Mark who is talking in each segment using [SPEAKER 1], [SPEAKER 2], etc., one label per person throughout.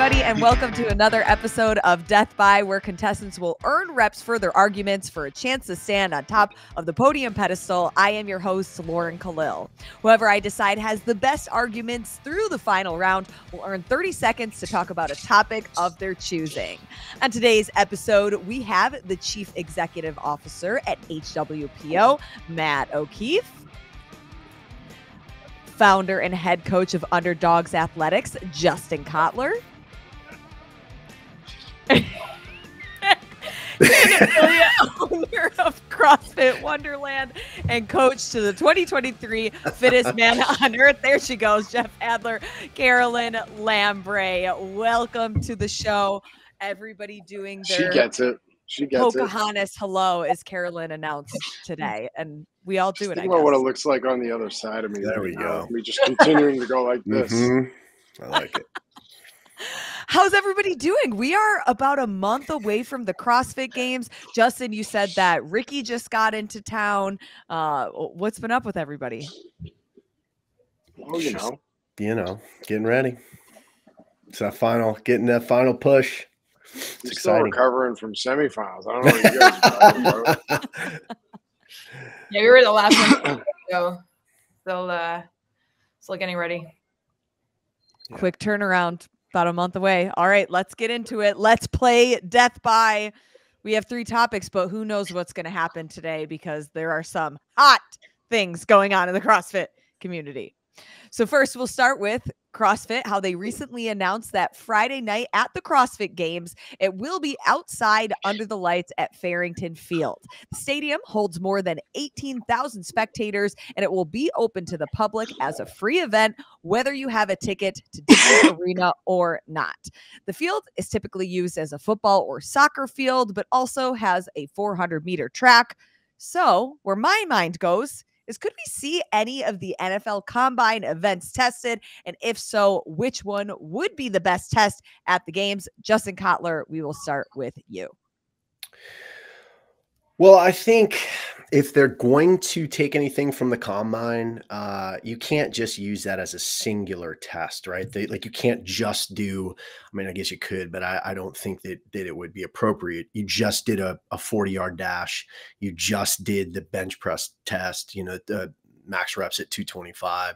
[SPEAKER 1] everybody, and welcome to another episode of Death By, where contestants will earn reps for their arguments for a chance to stand on top of the podium pedestal. I am your host, Lauren Kalil. Whoever I decide has the best arguments through the final round will earn 30 seconds to talk about a topic of their choosing. On today's episode, we have the Chief Executive Officer at HWPO, Matt O'Keefe, founder and head coach of Underdogs Athletics, Justin Cotler, Ilya, owner of CrossFit Wonderland and coach to the 2023 Fittest Man on Earth. There she goes, Jeff Adler, Caroline Lambray. Welcome to the show. Everybody doing their
[SPEAKER 2] She gets it.
[SPEAKER 1] Pocahontas hello, as Carolyn announced today, and we all do it.
[SPEAKER 2] Think about what it looks like on the other side of me.
[SPEAKER 3] There we go.
[SPEAKER 2] We just continuing to go like this.
[SPEAKER 3] I like it.
[SPEAKER 1] How's everybody doing? We are about a month away from the CrossFit Games. Justin, you said that Ricky just got into town. What's been up with everybody?
[SPEAKER 2] Well,
[SPEAKER 3] Getting ready. It's getting that final push.
[SPEAKER 2] It's still recovering from semifinals. I don't know what you guys are talking about.
[SPEAKER 4] Yeah, we were the last one, so still getting ready.
[SPEAKER 1] Quick turnaround, about a month away. All right, let's get into it. Let's play Death By. We have 3 topics, but who knows what's going to happen today because there are some hot things going on in the CrossFit community. So first, we'll start with CrossFit, how they recently announced that Friday night at the CrossFit Games, it will be outside under the lights at Farrington Field. The stadium holds more than 18,000 spectators, and it will be open to the public as a free event, whether you have a ticket to the arena or not. The field is typically used as a football or soccer field, but also has a 400-meter track. So where my mind goes is, could we see any of the NFL Combine events tested? And if so, which one would be the best test at the games? Justin Cotler, we will start with you.
[SPEAKER 3] Well, I think if they're going to take anything from the Combine, you can't just use that as a singular test, right? You can't just do, I mean, I guess you could, but I don't think that it would be appropriate. You just did a 40-yard dash. You just did the bench press test, the max reps at 225.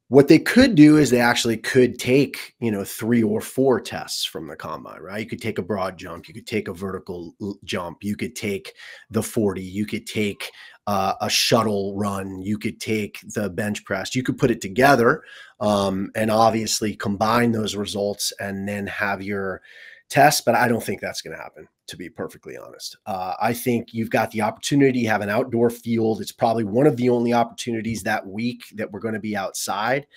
[SPEAKER 3] What they could do is they actually could take, 3 or 4 tests from the Combine, right? You could take a broad jump. You could take a vertical jump. You could take the 40. You could take a shuttle run. You could take the bench press. You could put it together and obviously combine those results and then have your test. But I don't think that's going to happen, to be perfectly honest. I think you've got the opportunity to have an outdoor field. It's probably one of the only opportunities that week that we're going to be outside.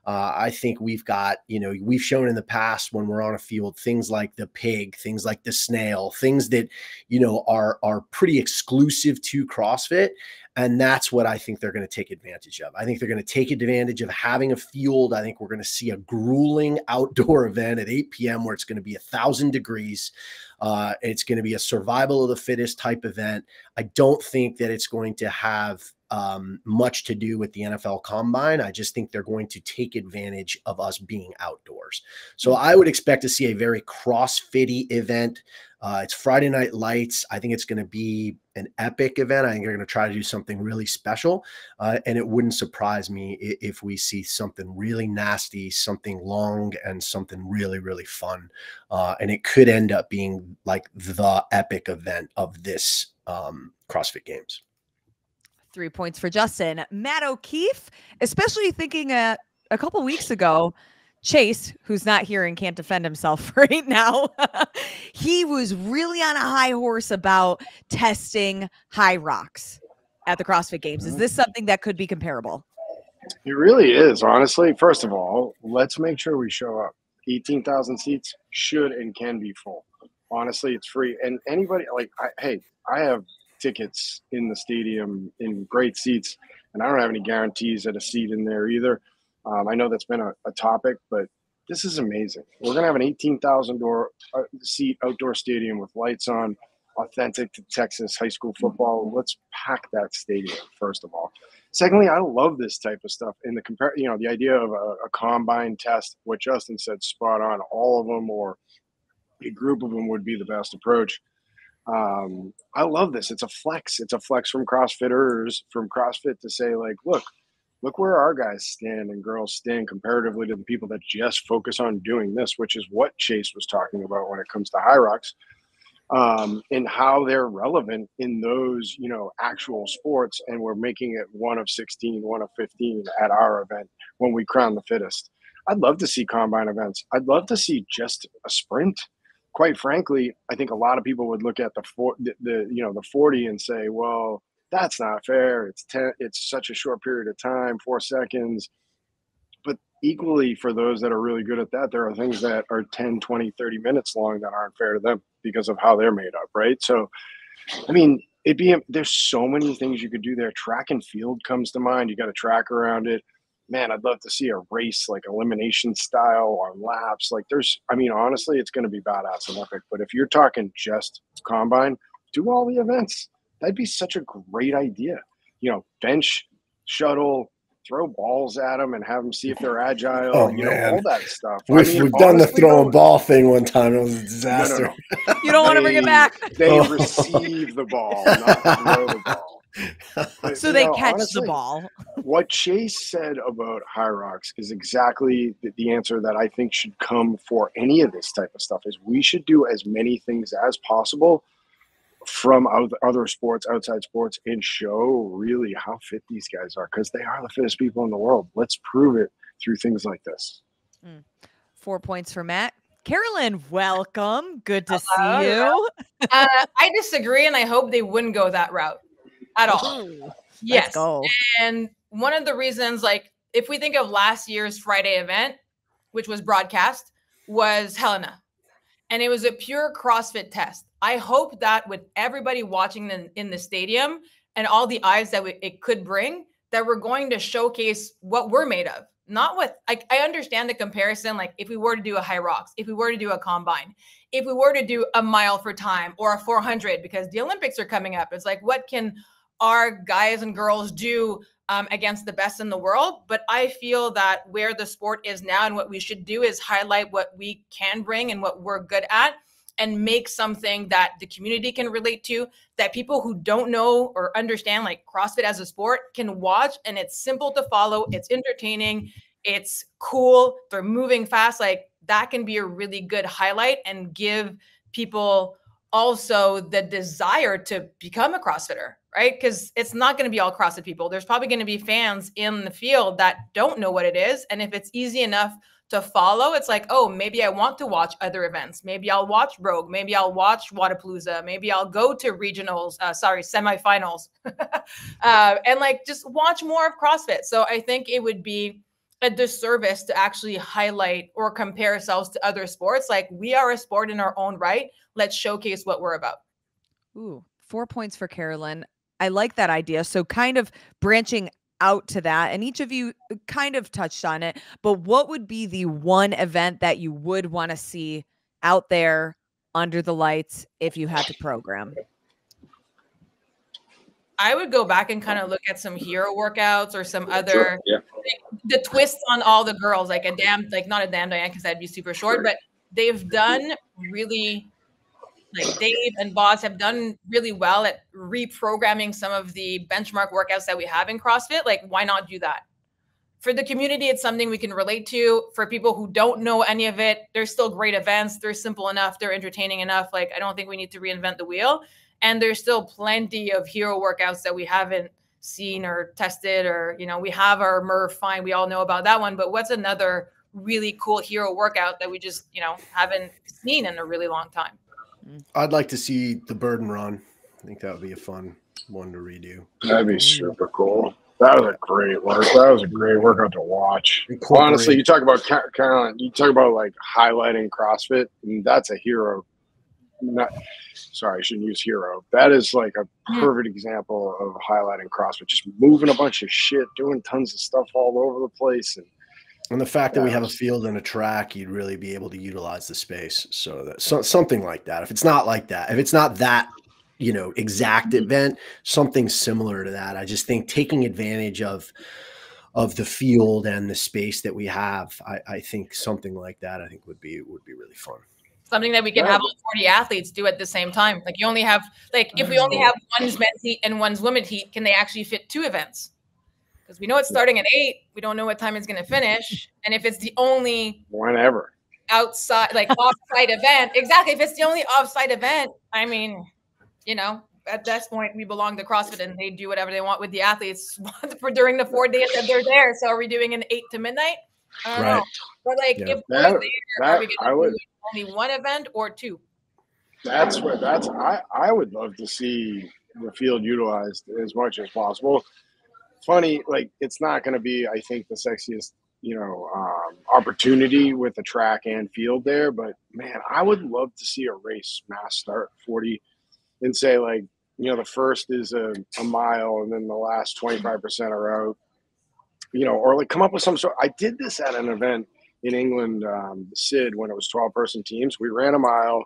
[SPEAKER 3] I think we've got, we've shown in the past when we're on a field, things like the pig, things like the snail, things that, are pretty exclusive to CrossFit. And that's what I think they're going to take advantage of. I think they're going to take advantage of having a field. I think we're going to see a grueling outdoor event at 8 p.m. where it's going to be 1,000 degrees. It's going to be a survival of the fittest type event. I don't think that it's going to have much to do with the NFL Combine. I just think they're going to take advantage of us being outdoors. So I would expect to see a very CrossFit-y event. It's Friday Night Lights. I think it's going to be an epic event. I think they're going to try to do something really special. And it wouldn't surprise me if we see something really nasty, something long, and something really, really fun. And it could end up being like the epic event of this CrossFit Games.
[SPEAKER 1] 3 points for Justin. Matt O'Keefe, especially thinking a couple weeks ago, Chase, who's not here and can't defend himself right now, he was really on a high horse about testing high rocks at the CrossFit Games. Is this something that could be comparable?
[SPEAKER 2] It really is, honestly. First of all, let's make sure we show up. 18,000 seats should and can be full. Honestly, it's free. And anybody, I have tickets in the stadium in great seats, and I don't have any guarantees at a seat in there either. I know that's been a topic, but this is amazing. We're going to have an 18,000 seat outdoor stadium with lights on, authentic to Texas high school football. Let's pack that stadium, first of all. Secondly, I love this type of stuff. In the the idea of a combine test, what Justin said, spot on. All of them or a group of them would be the best approach. I love this. It's a flex. It's a flex from CrossFitters, from CrossFit to say, like, look where our guys stand and girls stand comparatively to the people that just focus on doing this, which is what Chase was talking about when it comes to high rocks, and how they're relevant in those, actual sports. And we're making it 1 of 16, 1 of 15 at our event when we crown the fittest. I'd love to see combine events. I'd love to see just a sprint. Quite frankly, I think a lot of people would look at the 40 and say, well, that's not fair. It's such a short period of time, 4 seconds. But equally, for those that are really good at that, there are things that are 10, 20, 30 minutes long that aren't fair to them because of how they're made up, right? So, I mean, there's so many things you could do there. Track and field comes to mind. You got a track around it. Man, I'd love to see a race, like elimination style on laps. Like honestly, it's going to be badass and epic. But if you're talking just combine, do all the events. That'd be such a great idea. Bench, shuttle, throw balls at them and have them see if they're agile.
[SPEAKER 3] Oh,
[SPEAKER 2] all that stuff.
[SPEAKER 3] We've done the throwing ball thing one time. It was a disaster.
[SPEAKER 2] No.
[SPEAKER 1] You don't want to bring it back.
[SPEAKER 2] They receive the ball, not throw the ball. But,
[SPEAKER 1] so they catch
[SPEAKER 2] honestly,
[SPEAKER 1] the ball.
[SPEAKER 2] What Chase said about high rocks is exactly the answer that I think should come for any of this type of stuff. Is we should do as many things as possible from other sports, outside sports, and show really how fit these guys are, because they are the fittest people in the world. Let's prove it through things like this.
[SPEAKER 1] 4 points for Matt. Carolyn, welcome. Good to see you.
[SPEAKER 4] I disagree, and I hope they wouldn't go that route at all.
[SPEAKER 1] Ooh,
[SPEAKER 4] yes.
[SPEAKER 1] Let's go.
[SPEAKER 4] And one of the reasons, like, if we think of last year's Friday event, which was broadcast, was Helena. And it was a pure CrossFit test. I hope that with everybody watching in the stadium and all the eyes that it could bring, that we're going to showcase what we're made of. Not what, I understand the comparison. Like, if we were to do a high rocks, if we were to do a combine, if we were to do a mile for time or a 400, because the Olympics are coming up, it's like, what can our guys and girls do against the best in the world? But I feel that where the sport is now and what we should do is highlight what we can bring and what we're good at, and make something that the community can relate to, that people who don't know or understand, like CrossFit as a sport, can watch. And it's simple to follow. It's entertaining. It's cool. They're moving fast. Like, that can be a really good highlight and give people also the desire to become a CrossFitter, right? Because it's not going to be all CrossFit people. There's probably going to be fans in the field that don't know what it is. And if it's easy enough to follow, it's like, oh, maybe I want to watch other events. Maybe I'll watch Rogue. Maybe I'll watch Wadapalooza. Maybe I'll go to regionals, semifinals, and like just watch more of CrossFit. So I think it would be a disservice to actually highlight or compare ourselves to other sports. Like, we are a sport in our own right. Let's showcase what we're about.
[SPEAKER 1] Ooh, 4 points for Carolyn. I like that idea. So kind of branching out to that, and each of you kind of touched on it, but what would be the one event that you would want to see out there under the lights if you had to program?
[SPEAKER 4] I would go back and kind of look at some hero workouts or some other, the twists on all the girls, like not a damn Diane, because that'd be super short, but they've done really, like Dave and Boz have done really well at reprogramming some of the benchmark workouts that we have in CrossFit. Like, why not do that? For the community, it's something we can relate to. For people who don't know any of it, they're still great events. They're simple enough. They're entertaining enough. Like, I don't think we need to reinvent the wheel. And there's still plenty of hero workouts that we haven't seen or tested, or, we have our Murph, fine. We all know about that one. But what's another really cool hero workout that we just, haven't seen in a really long time?
[SPEAKER 3] I'd like to see the Burden Run. I think that would be a fun one to redo.
[SPEAKER 2] That'd be super cool. That was a great work. That was a great workout to watch. Honestly, you talk about Caroline, you talk about like highlighting CrossFit, and that's a hero. Sorry, I shouldn't use hero. That is like a perfect example of highlighting CrossFit. Just moving a bunch of shit, doing tons of stuff all over the place.
[SPEAKER 3] And the fact that we have a field and a track, you'd really be able to utilize the space. So that something like that. If it's not like that, if it's not that you know, exact event, something similar to that. I just think taking advantage of the field and the space that we have, I think something like that, I think would be really fun.
[SPEAKER 4] Something that we can have all 40 athletes do at the same time. Like you only have, like if we only have one's men's heat and one's women's heat, can they actually fit 2 events? Because we know it's starting at 8. We don't know what time it's going to finish. And if it's the only
[SPEAKER 2] whenever
[SPEAKER 4] outside, like off-site event, exactly. If it's the only off-site event, I mean, you know, at this point we belong to CrossFit and they do whatever they want with the athletes for during the 4 days that they're there. So are we doing an 8 to midnight? I don't know. But like if we're there, are we going to do only 1 event or 2?
[SPEAKER 2] I would love to see the field utilized as much as possible. Funny, like it's not going to be, I think, the sexiest, you know, opportunity with the track and field there. But man, I would love to see a race mass start 40 and say like, you know, the first is a mile and then the last 25% are out, you know, or like come up with some sort. I did this at an event in England, SID, when it was 12-person teams. We ran a mile.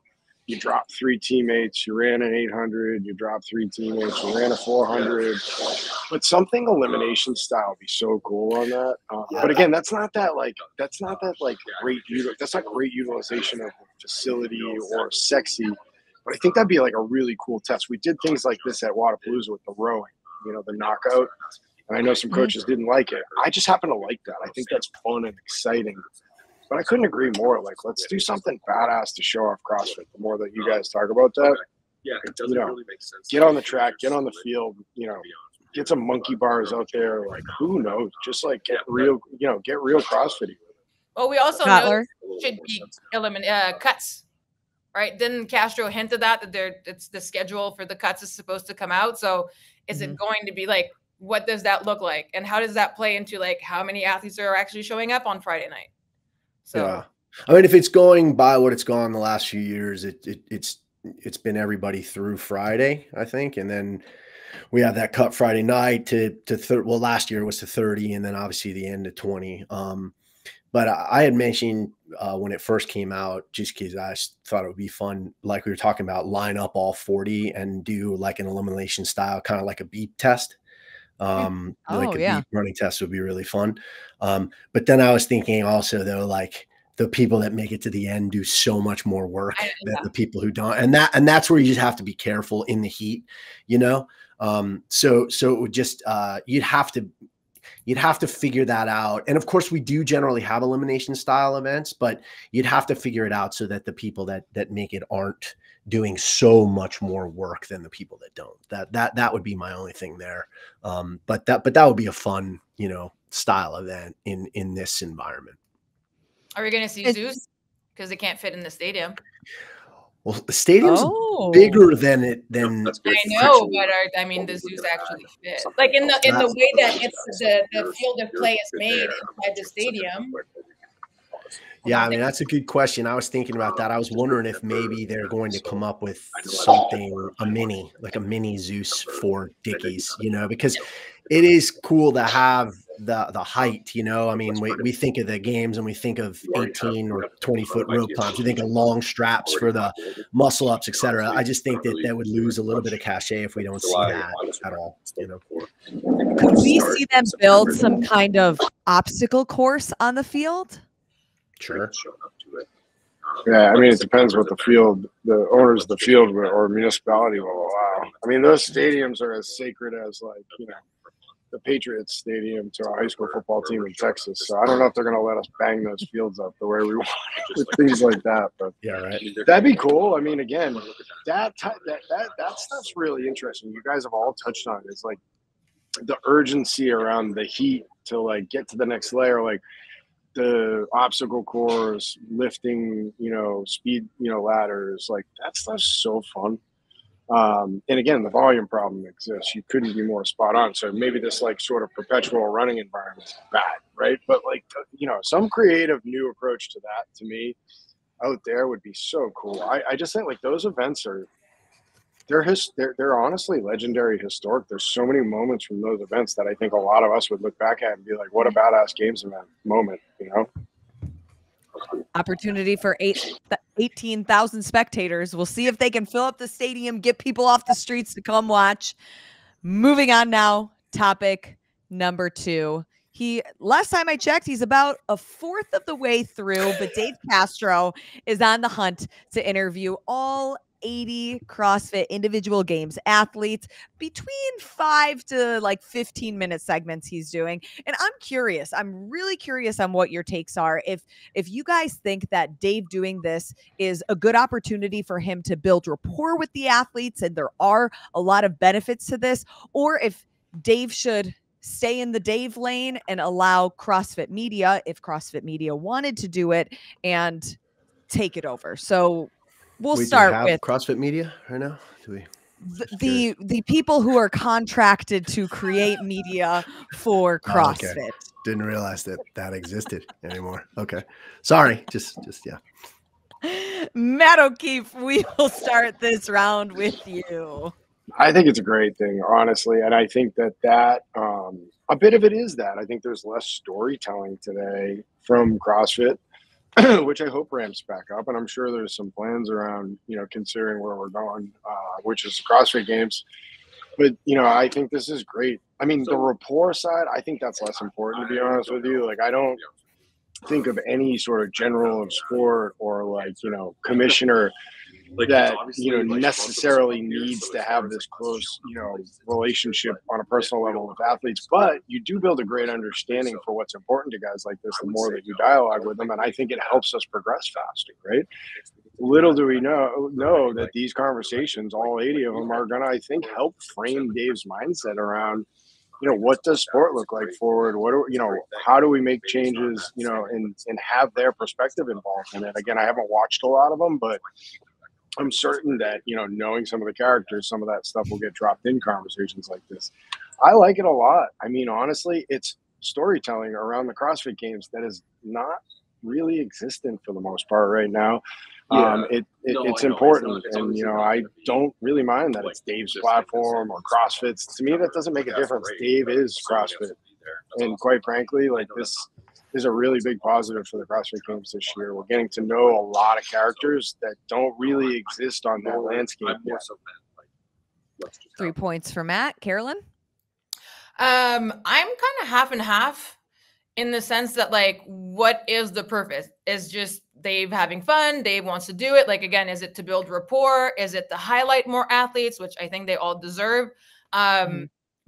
[SPEAKER 2] You dropped 3 teammates. You ran an 800. You dropped 3 teammates. You ran a 400. But something elimination style would be so cool on that. But again, that's not great. That's not great utilization of the facility or sexy. But I think that'd be like a really cool test. We did things like this at Wadapalooza with the rowing, you know, the knockout. And I know some coaches didn't like it. I just happen to like that. I think that's fun and exciting. But I couldn't agree more. Like, let's do something badass to show off CrossFit. The more that you guys talk about that,
[SPEAKER 5] yeah, it doesn't really make sense.
[SPEAKER 2] Get on the track, get on the field, you know, get some monkey bars out there. Like, who knows? Just like get real CrossFit.
[SPEAKER 4] Well, we also know should be cuts, right? Didn't Castro hint at that it's the schedule for the cuts is supposed to come out? So is it going to be like, what does that look like? And how does that play into like how many athletes are actually showing up on Friday night? So,
[SPEAKER 3] yeah. I mean, if it's going by what it's gone the last few years, it's been everybody through Friday, I think. And then we have that cut Friday night to well, last year it was to 30 and then obviously the end of 20. But I had mentioned when it first came out, just because I thought it would be fun, like we were talking about, line up all 40 and do like an elimination style, kind of like a beep test. Like a beep running test would be really fun. But then I was thinking also though, like the people that make it to the end do so much more work than the people who don't. And that's where you just have to be careful in the heat, you know? So it would just, you'd have to figure that out. And of course we do generally have elimination style events, but you'd have to figure it out so that the people that make it aren't doing so much more work than the people that don't. That would be my only thing there. But that would be a fun, you know, style event in this environment.
[SPEAKER 4] Are we going to see Zeus? Because they can't fit in the stadium.
[SPEAKER 3] Well, the stadium's bigger than I
[SPEAKER 4] know, but I mean, does Zeus actually fit? Like in the way that it's the field of play is made inside the stadium.
[SPEAKER 3] Yeah, I mean, that's a good question. I was thinking about that. I was wondering if maybe they're going to come up with something, a mini Zeus for Dickies, you know, because it is cool to have the height, you know. I mean, we think of the games and we think of 18 or 20-foot rope climbs. We think of long straps for the muscle ups, etc. I just think that would lose a little bit of cachet if we don't see that at all, you know.
[SPEAKER 1] Could we see them build some kind of obstacle course on the field?
[SPEAKER 3] Sure.
[SPEAKER 2] Yeah, I mean, it depends what the owners of the field or municipality will allow. I mean, those stadiums are as sacred as, like, you know, the Patriots Stadium to a high school football team in Texas. So I don't know if they're going to let us bang those fields up the way we want with things like that. But
[SPEAKER 3] yeah, right.
[SPEAKER 2] That'd be cool. I mean, again, that stuff's really interesting. You guys have all touched on it. It's like the urgency around the heat to like get to the next layer, like the obstacle course, lifting, you know, speed, you know, ladders, like that stuff's so fun. And again, the volume problem exists. You couldn't be more spot on. So maybe this like sort of perpetual running environment is bad, right? But like, you know, some creative new approach to that, to me, out there would be so cool. I just think like those events they're honestly legendary, historic. There's so many moments from those events that I think a lot of us would look back at and be like, what a badass games event moment, you know?
[SPEAKER 1] Opportunity for 18,000 spectators. We'll see if they can fill up the stadium, get people off the streets to come watch. Moving on now, topic number 2. Last time I checked, he's about a fourth of the way through, but Dave Castro is on the hunt to interview all 80 CrossFit individual games athletes between 5 to like 15-minute segments he's doing. And I'm curious. I'm really curious on what your takes are. If you guys think that Dave doing this is a good opportunity for him to build rapport with the athletes, and there are a lot of benefits to this, or if Dave should stay in the Dave lane and allow CrossFit Media, if CrossFit Media wanted to do it, and take it over. So we'll start with
[SPEAKER 3] CrossFit Media right now. Do we?
[SPEAKER 1] The people who are contracted to create media for CrossFit.
[SPEAKER 3] Okay. Didn't realize that existed anymore. Okay, sorry. Just yeah.
[SPEAKER 1] Matt O'Keefe, we will start this round with you.
[SPEAKER 2] I think it's a great thing, honestly, and I think that a bit of it is that. I think there's less storytelling today from CrossFit, which I hope ramps back up, and I'm sure there's some plans around, considering where we're going, which is the CrossFit Games. But, I think this is great. I mean, the rapport side, I think that's less important, to be honest with you. Like, I don't think of any sort of general of sport or commissioner that necessarily needs to have this close relationship on a personal level with athletes, but you do build a great understanding for what's important to guys like this the more that you dialogue with them, and I think it helps us progress faster, right? Little do we know that these conversations, all 80 of them, are gonna, I think, help frame Dave's mindset around what does sport look like forward? How do we make changes, and have their perspective involved in it? Again, I haven't watched a lot of them, but I'm certain that, knowing some of the characters, some of that stuff will get dropped in conversations like this. I like it a lot. I mean, honestly, it's storytelling around the CrossFit Games that is not really existent for the most part right now.
[SPEAKER 5] Yeah.
[SPEAKER 2] It's important. And, I don't really mind that it's Dave's platform or CrossFit's. To me, that doesn't make a difference. Dave is CrossFit. And quite frankly, this is a really big positive for the CrossFit Games this year. We're getting to know a lot of characters that don't really exist on that landscape yet.
[SPEAKER 1] 3 points for Matt. Caroline?
[SPEAKER 4] I'm kind of half and half in the sense that, what is the purpose? Is just Dave having fun? Dave wants to do it. Again, is it to build rapport? Is it to highlight more athletes, which I think they all deserve?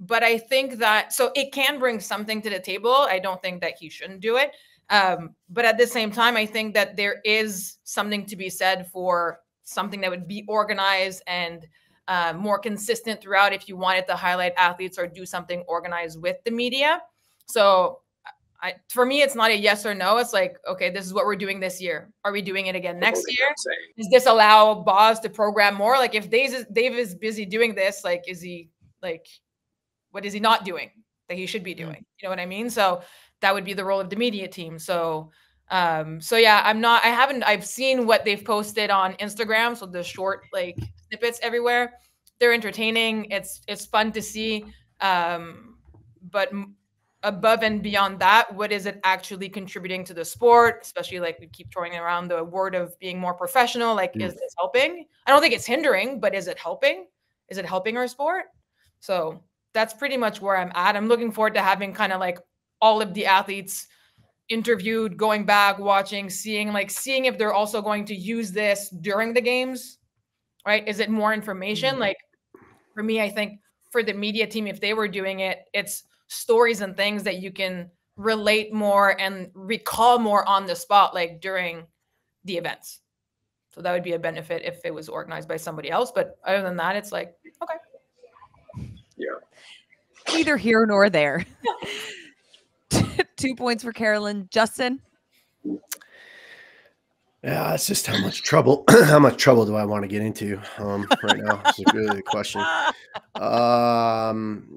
[SPEAKER 4] But I think that, so it can bring something to the table. I don't think that he shouldn't do it. But at the same time, I think that there is something to be said for something that would be organized and more consistent throughout if you wanted to highlight athletes or do something organized with the media. So for me, it's not a yes or no. It's like, okay, this is what we're doing this year. Are we doing it again next year? Does this allow Boz to program more? If Dave is busy doing this, is he what is he not doing that he should be doing? You know what I mean? So that would be the role of the media team. So yeah, I've seen what they've posted on Instagram. So the short snippets everywhere, they're entertaining. It's fun to see. But above and beyond that, what is it actually contributing to the sport? Especially we keep throwing around the word of being more professional. Is this helping? I don't think it's hindering, but is it helping? Is it helping our sport? So that's pretty much where I'm at. I'm looking forward to having kind of all of the athletes interviewed, going back, watching, seeing if they're also going to use this during the games, right? Is it more information? For me, I think for the media team, if they were doing it, it's stories and things that you can relate more and recall more on the spot, during the events. So that would be a benefit if it was organized by somebody else. But other than that, it's okay.
[SPEAKER 5] Yeah.
[SPEAKER 1] Neither here nor there. 2 points for Caroline. Justin?
[SPEAKER 3] Yeah, it's just how much trouble do I want to get into right now? It's a good question.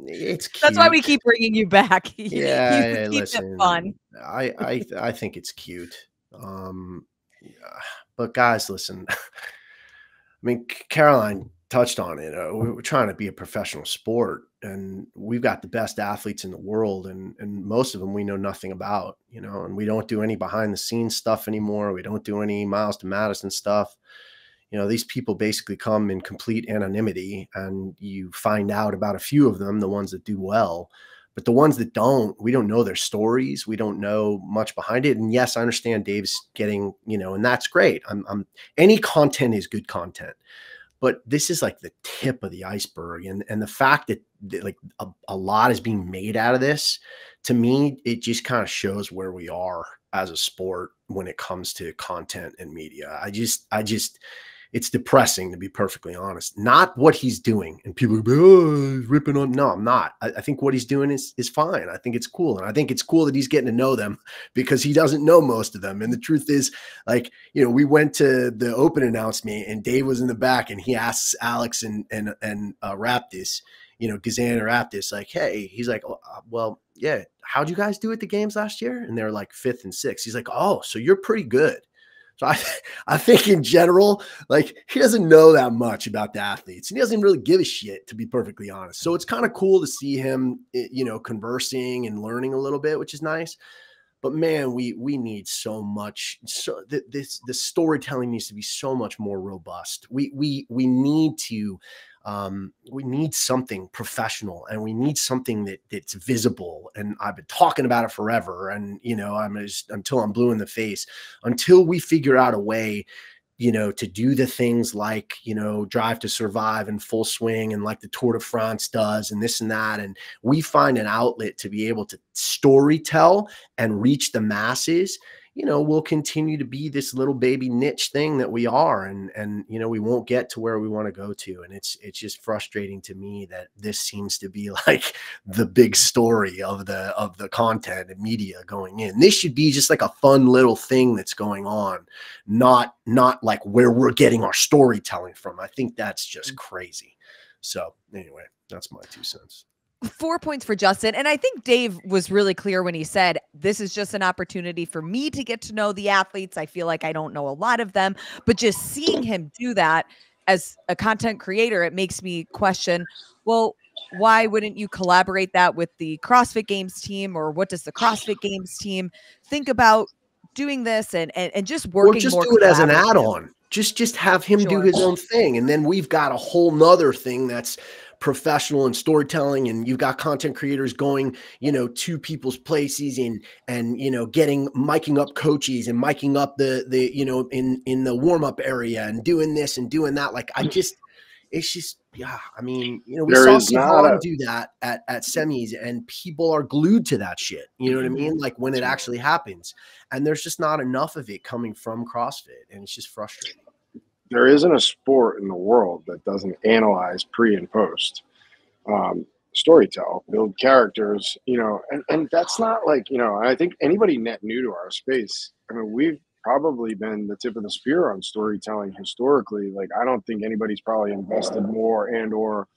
[SPEAKER 3] It's cute.
[SPEAKER 1] That's why we keep bringing you back.
[SPEAKER 3] Yeah,
[SPEAKER 1] keep
[SPEAKER 3] listen,
[SPEAKER 1] it fun.
[SPEAKER 3] I think it's cute. But guys, listen. I mean, Caroline touched on it. We're trying to be a professional sport. and we've got the best athletes in the world, and most of them we know nothing about, you know, and we don't do any behind the scenes stuff anymore. We don't do any Miles to Madison stuff. You know, these people basically come in complete anonymity, and you find out about a few of them, the ones that do well, but the ones that don't, we don't know their stories. We don't know much behind it. And yes, I understand Dave's getting, you know, and that's great. Any content is good content, but this is like the tip of the iceberg. And the fact that like a lot is being made out of this, to me, it just kind of shows where we are as a sport when it comes to content and media. I just, it's depressing, to be perfectly honest. Not what he's doing. And people go, oh, he's ripping on. No, I'm not. I think what he's doing is fine. I think it's cool. And I think it's cool that he's getting to know them, because he doesn't know most of them. And the truth is, like, you know, we went to the open announcement and Dave was in the back, and he asks Alex and Raptis, you know, Gazan or Raptis, like, hey, he's like, well, yeah, how'd you guys do at the games last year? And they're like 5th and 6th. He's like, oh, so you're pretty good. So I think in general, like, he doesn't know that much about the athletes, and he doesn't really give a shit, to be perfectly honest. So it's kind of cool to see him, you know, conversing and learning a little bit, which is nice. But man, we need so much. So the storytelling needs to be so much more robust. We need to. We need something professional, and we need something that's visible. And I've been talking about it forever. And, you know, until I'm blue in the face, until we figure out a way, you know, to do the things like, you know, Drive to Survive in full swing, and like the Tour de France does, and this and that. And we find an outlet to be able to story tell and reach the masses. You know, we'll continue to be this little baby niche thing that we are. And, you know, we won't get to where we want to go to. And it's just frustrating to me that this seems to be like the big story of the content and media going in. This should be just like a fun little thing that's going on, not like where we're getting our storytelling from. I think that's just crazy. So anyway, that's my 2 cents.
[SPEAKER 1] 4 points for Justin. And I think Dave was really clear when he said, this is just an opportunity for me to get to know the athletes. I feel like I don't know a lot of them, but just seeing him do that as a content creator, it makes me question, well, why wouldn't you collaborate that with the CrossFit Games team? Or what does the CrossFit Games team think about doing this and just working, or just
[SPEAKER 3] do it as an add-on? Just have him do his own thing. And then we've got a whole nother thing that's professional and storytelling, and you've got content creators going, you know, to people's places and you know, miking up coaches and miking up the you know, in the warm-up area and doing this and doing that. Like, it's just, yeah, I mean, you know, we saw Sivan do that at semis, and people are glued to that shit. You know what I mean? Like, when it actually happens, and there's just not enough of it coming from CrossFit, and it's just frustrating.
[SPEAKER 2] There isn't a sport in the world that doesn't analyze pre and post, storytell, build characters, you know, and that's not like, you know, I think anybody net new to our space, I mean, we've probably been the tip of the spear on storytelling historically. Like, I don't think anybody's probably invested more and or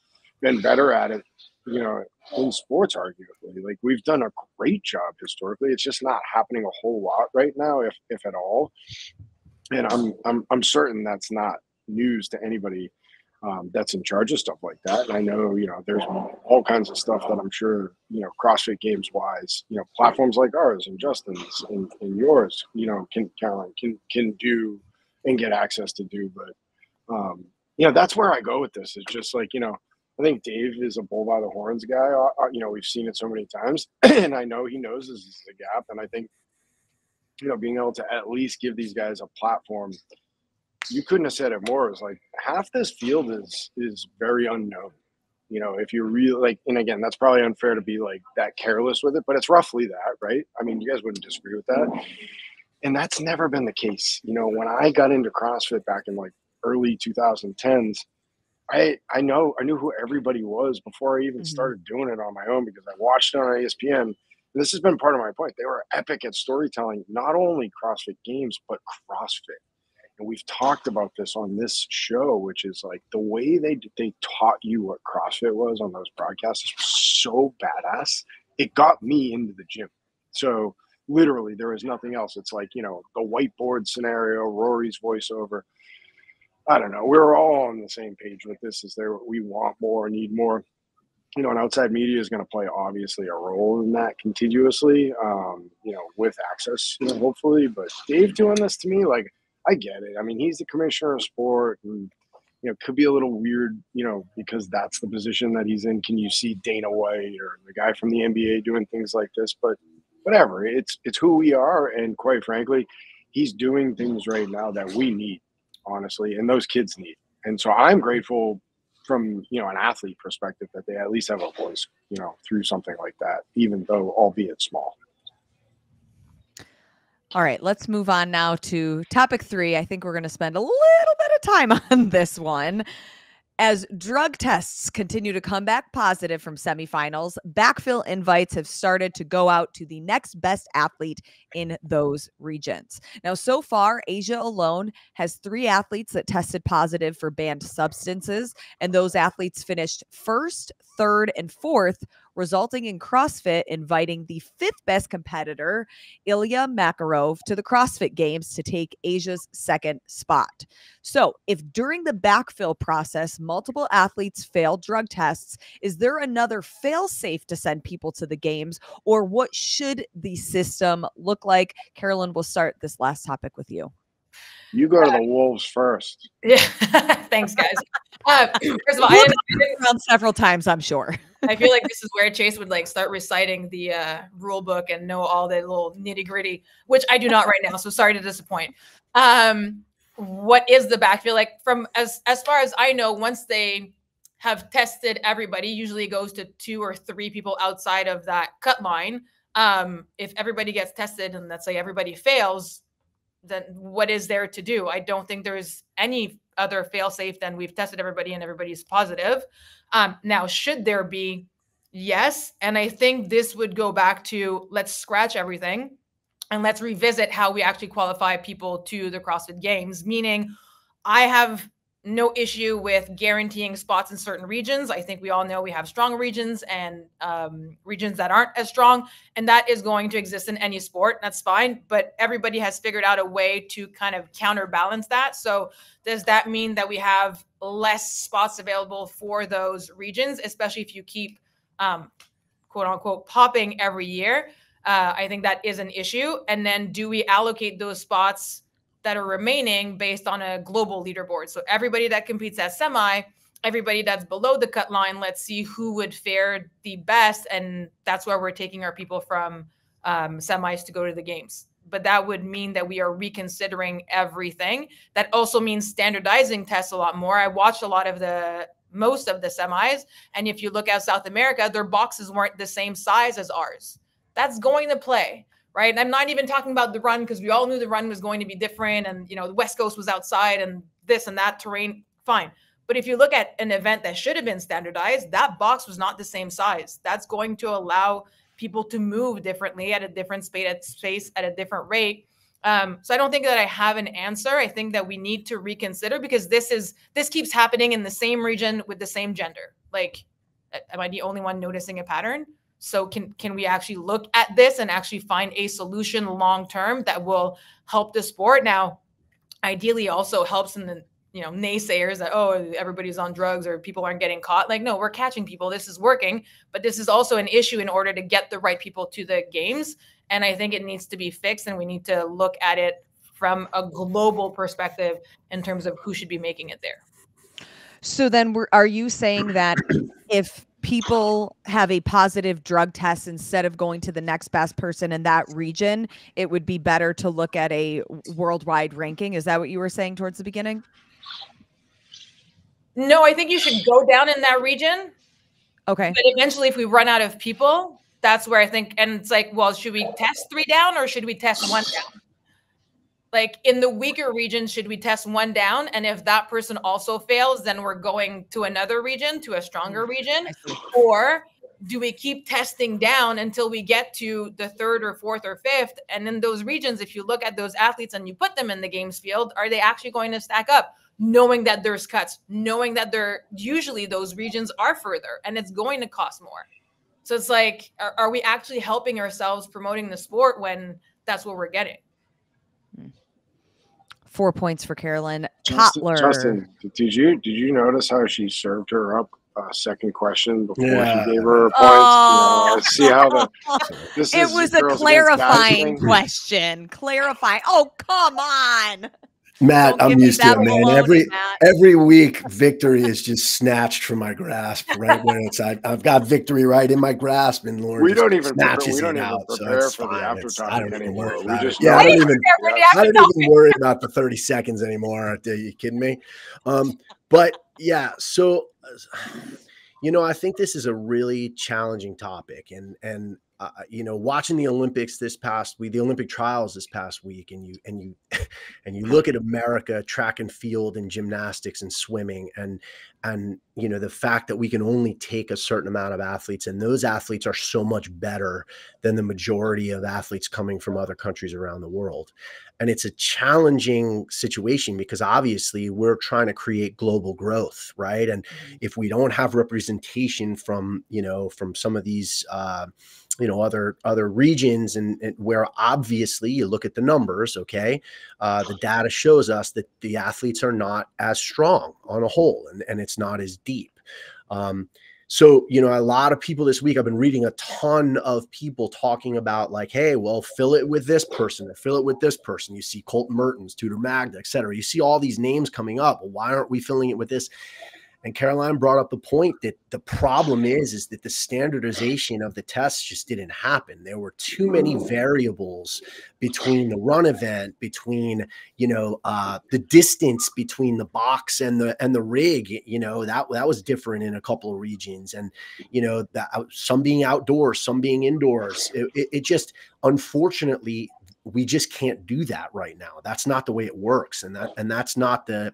[SPEAKER 2] been better at it, you know, in sports, arguably. Like, we've done a great job historically. It's just not happening a whole lot right now, if at all. And I'm certain that's not news to anybody that's in charge of stuff like that. And I know, you know, there's all kinds of stuff that I'm sure, you know, CrossFit Games wise, you know, platforms like ours and Justin's and yours, you know, Caroline can do and get access to do. But, you know, that's where I go with this. It's just like, you know, I think Dave is a bull by the horns guy. You know, we've seen it so many times, and I know he knows this is a gap. And I think, you know, being able to at least give these guys a platform, you couldn't have said it more. It's like half this field is very unknown. You know, if you really like, and again, that's probably unfair to be like that careless with it, but it's roughly that, right? I mean, you guys wouldn't disagree with that. And that's never been the case. You know, when I got into CrossFit back in like early 2010s, I knew who everybody was before I even started doing it on my own, because I watched it on ESPN. And this has been part of my point. They were epic at storytelling, not only CrossFit Games, but CrossFit. And we've talked about this on this show, which is like the way they taught you what CrossFit was on those broadcasts is so badass. It got me into the gym. So literally there was nothing else. It's like, you know, the whiteboard scenario, Rory's voiceover. I don't know. We're all on the same page with this. Is there, we want more, need more. you know, and outside media is going to play obviously a role in that continuously, you know, with access, you know, hopefully. But Dave doing this to me, like, I get it. I mean, he's the commissioner of sport, and you know, could be a little weird, you know, because that's the position that he's in. Can you see Dana White or the guy from the NBA doing things like this? But whatever, it's who we are, and quite frankly, he's doing things right now that we need, honestly, and those kids need. And so I'm grateful from, you know, an athlete perspective that they at least have a voice, you know, through something like that, even though albeit small.
[SPEAKER 1] All right, let's move on now to topic 3. I think we're going to spend a little bit of time on this one. As drug tests continue to come back positive from semifinals, Backfill invites have started to go out to the next best athlete in those regions. Now, so far, Asia alone has 3 athletes that tested positive for banned substances, and those athletes finished 1st, 3rd, and 4th, resulting in CrossFit inviting the 5th best competitor, Ilya Makarov, to the CrossFit Games to take Asia's 2nd spot. So if during the backfill process, multiple athletes fail drug tests, is there another fail-safe to send people to the games, or what should the system look like? Caroline, we'll start this last topic with you.
[SPEAKER 2] You go to the Wolves first.
[SPEAKER 4] Yeah. Thanks, guys. First of all,
[SPEAKER 1] I didn't around several times, I'm sure.
[SPEAKER 4] I feel like this is where Chase would like start reciting the rule book and know all the little nitty gritty, which I do not right now. So sorry to disappoint. What is the backfill? Like, from as far as I know, once they have tested everybody, usually it goes to 2 or 3 people outside of that cut line. If everybody gets tested and let's say everybody fails, then what is there to do? I don't think there's any other fail safe than we've tested everybody and everybody's positive. Now, should there be? Yes. And I think this would go back to, let's scratch everything and let's revisit how we actually qualify people to the CrossFit Games. Meaning, I have no issue with guaranteeing spots in certain regions. I think we all know we have strong regions and regions that aren't as strong, and that is going to exist in any sport. That's fine, but everybody has figured out a way to kind of counterbalance that. So does that mean that we have less spots available for those regions, especially if you keep quote unquote popping every year? I think that is an issue. And then do we allocate those spots that are remaining based on a global leaderboard? So everybody that competes at semi, everybody that's below the cut line, let's see who would fare the best. And that's where we're taking our people from semis to go to the games. But that would mean that we are reconsidering everything. That also means standardizing tests a lot more. I watched most of the semis. And if you look at South America, their boxes weren't the same size as ours. That's going to play. Right. And I'm not even talking about the run, because we all knew the run was going to be different. And, you know, the West Coast was outside and this and that terrain. Fine. But if you look at an event that should have been standardized, that box was not the same size. That's going to allow people to move differently at a different space at a different rate. So I don't think that I have an answer. I think that we need to reconsider, because this keeps happening in the same region with the same gender. Like, am I the only one noticing a pattern? So can we actually look at this and actually find a solution long-term that will help the sport? Now, ideally also helps in the, you know, naysayers that, oh, everybody's on drugs or people aren't getting caught. Like, no, we're catching people. This is working. But this is also an issue in order to get the right people to the games. And I think it needs to be fixed, and we need to look at it from a global perspective in terms of who should be making it there.
[SPEAKER 1] So then are you saying that if people have a positive drug test, instead of going to the next best person in that region, it would be better to look at a worldwide ranking? Is that what you were saying towards the beginning?
[SPEAKER 4] No, I think you should go down in that region.
[SPEAKER 1] Okay.
[SPEAKER 4] But eventually, if we run out of people, that's where I think, and it's like, well, should we test 3 down or should we test 1 down? Like, in the weaker region, should we test 1 down? And if that person also fails, then we're going to another region, to a stronger region. Or do we keep testing down until we get to the 3rd or 4th or 5th? And in those regions, if you look at those athletes and you put them in the games field, are they actually going to stack up? Knowing that there's cuts, knowing that usually those regions are further and it's going to cost more. So it's like, are we actually helping ourselves promoting the sport when that's what we're getting?
[SPEAKER 1] 4 points for Caroline. Cotler.
[SPEAKER 2] Justin, did you notice how she served her up second question before
[SPEAKER 3] Yeah.
[SPEAKER 2] she gave her points.
[SPEAKER 1] Oh.
[SPEAKER 2] See how this
[SPEAKER 1] It
[SPEAKER 2] is
[SPEAKER 1] was a
[SPEAKER 2] girls against guys
[SPEAKER 1] clarifying
[SPEAKER 2] thing.
[SPEAKER 1] question. Clarifying. Oh, come on.
[SPEAKER 3] Matt,
[SPEAKER 1] Don't
[SPEAKER 3] I'm
[SPEAKER 1] give me
[SPEAKER 3] used to
[SPEAKER 1] that
[SPEAKER 3] it, man.
[SPEAKER 1] baloney, Matt.
[SPEAKER 3] Every week, victory is just snatched from my grasp. Right when I've got victory right in my grasp, and Lauren
[SPEAKER 2] We
[SPEAKER 3] just
[SPEAKER 2] don't even prepare,
[SPEAKER 3] snatches it out. So
[SPEAKER 2] prepare
[SPEAKER 3] it's
[SPEAKER 2] for the
[SPEAKER 3] fine.
[SPEAKER 2] after
[SPEAKER 3] I
[SPEAKER 2] topic
[SPEAKER 3] don't even worry
[SPEAKER 2] anymore. We
[SPEAKER 3] about it.
[SPEAKER 2] just
[SPEAKER 3] Yeah,
[SPEAKER 2] know
[SPEAKER 3] I don't
[SPEAKER 2] it.
[SPEAKER 3] even. I don't even worry about the 30 seconds anymore. Are you kidding me? But yeah, so I think this is a really challenging topic, and watching the Olympics the Olympic trials this past week, and you look at America track and field and gymnastics and swimming, and the fact that we can only take a certain amount of athletes, and those athletes are so much better than the majority of athletes coming from other countries around the world. And it's a challenging situation because obviously we're trying to create global growth, right? And if we don't have representation from some of these other regions, and where obviously you look at the numbers, okay, the data shows us that the athletes are not as strong on a whole, and it's not as deep. So, a lot of people this week, I've been reading a ton of people talking about like, hey, well, fill it with this person or fill it with this person. You see Colton Mertens, Tudor Magda, et cetera. You see all these names coming up. Well, why aren't we filling it with this? And Caroline brought up the point that the problem is that the standardization of the tests just didn't happen. There were too many variables between the run event, between, the distance between the box and the rig, that was different in a couple of regions. And, some being outdoors, some being indoors. It just, unfortunately, we just can't do that right now. That's not the way it works. And that's not the